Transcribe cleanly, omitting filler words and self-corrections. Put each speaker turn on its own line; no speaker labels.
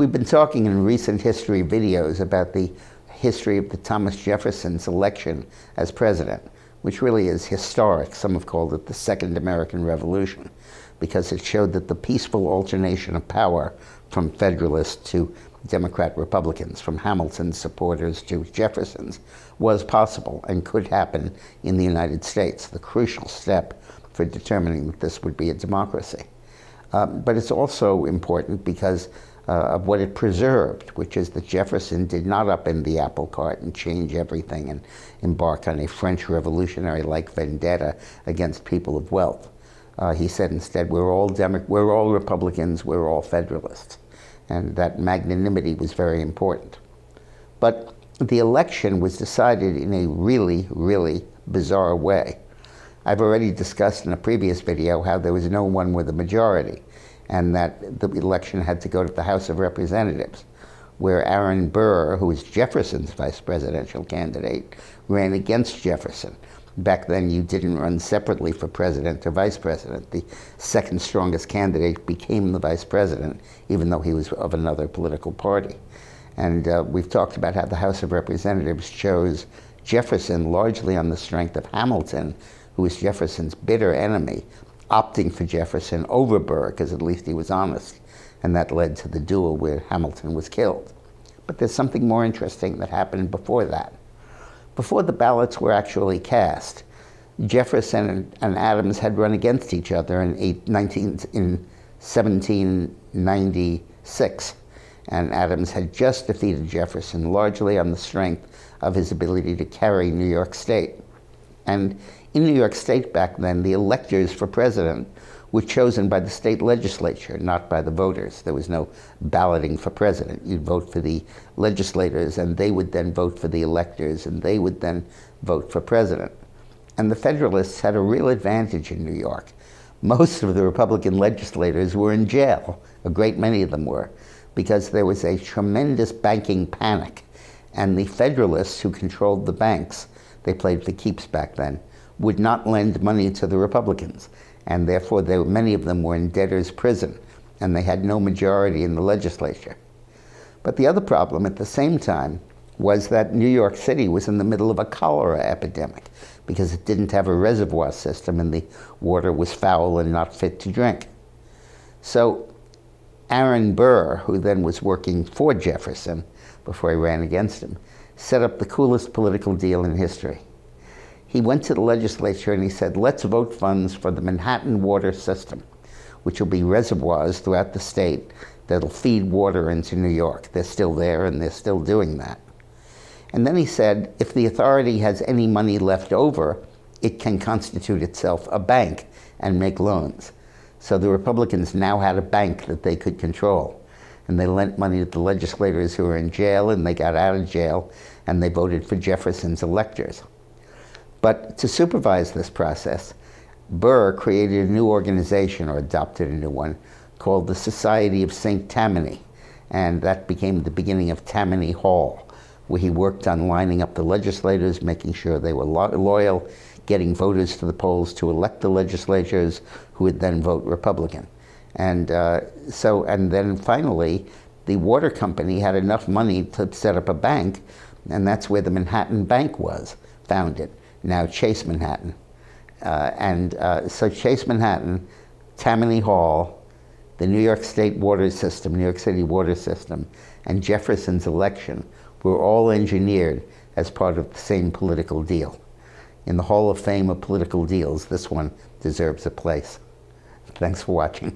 We've been talking in recent history videos about the history of the Thomas Jefferson's election as president, which really is historic. Some have called it the Second American Revolution, because it showed that the peaceful alternation of power from Federalists to Democrat Republicans, from Hamilton's supporters to Jefferson's, was possible and could happen in the United States, the crucial step for determining that this would be a democracy. But it's also important because of what it preserved, which is that Jefferson did not upend the apple cart and change everything and embark on a French revolutionary-like vendetta against people of wealth. He said instead, we're all Republicans, we're all Federalists. And that magnanimity was very important. But the election was decided in a really, really bizarre way. I've already discussed in a previous video how there was no one with a majority, and that the election had to go to the House of Representatives, where Aaron Burr, who was Jefferson's vice presidential candidate, ran against Jefferson. Back then, you didn't run separately for president or vice president. The second strongest candidate became the vice president, even though he was of another political party. And we've talked about how the House of Representatives chose Jefferson largely on the strength of Hamilton, who was Jefferson's bitter enemy, opting for Jefferson over Burr, because at least he was honest. And that led to the duel where Hamilton was killed. But there's something more interesting that happened before that. Before the ballots were actually cast, Jefferson and Adams had run against each other in 1796, and Adams had just defeated Jefferson largely on the strength of his ability to carry New York State. And in New York State back then, the electors for president were chosen by the state legislature, not by the voters. There was no balloting for president. You'd vote for the legislators, and they would then vote for the electors, and they would then vote for president. And the Federalists had a real advantage in New York. Most of the Republican legislators were in jail, a great many of them were, because there was a tremendous banking panic. And the Federalists, who controlled the banks, they played for keeps back then, would not lend money to the Republicans. And therefore, many of them were in debtor's prison, and they had no majority in the legislature. But the other problem at the same time was that New York City was in the middle of a cholera epidemic, because it didn't have a reservoir system and the water was foul and not fit to drink. So Aaron Burr, who then was working for Jefferson before he ran against him, set up the coolest political deal in history. He went to the legislature and he said, let's vote funds for the Manhattan water system, which will be reservoirs throughout the state that'll feed water into New York. They're still there and they're still doing that. And then he said, if the authority has any money left over, it can constitute itself a bank and make loans. So the Republicans now had a bank that they could control. And they lent money to the legislators who were in jail, and they got out of jail, and they voted for Jefferson's electors. But to supervise this process, Burr created a new organization, or adopted a new one, called the Society of St. Tammany. And that became the beginning of Tammany Hall, where he worked on lining up the legislators, making sure they were loyal, getting voters to the polls to elect the legislators who would then vote Republican. And then finally, the water company had enough money to set up a bank, and that's where the Manhattan Bank was founded, now Chase Manhattan. So Chase Manhattan, Tammany Hall, the New York State water system, New York City water system, and Jefferson's election were all engineered as part of the same political deal. In the Hall of Fame of political deals, this one deserves a place. Thanks for watching.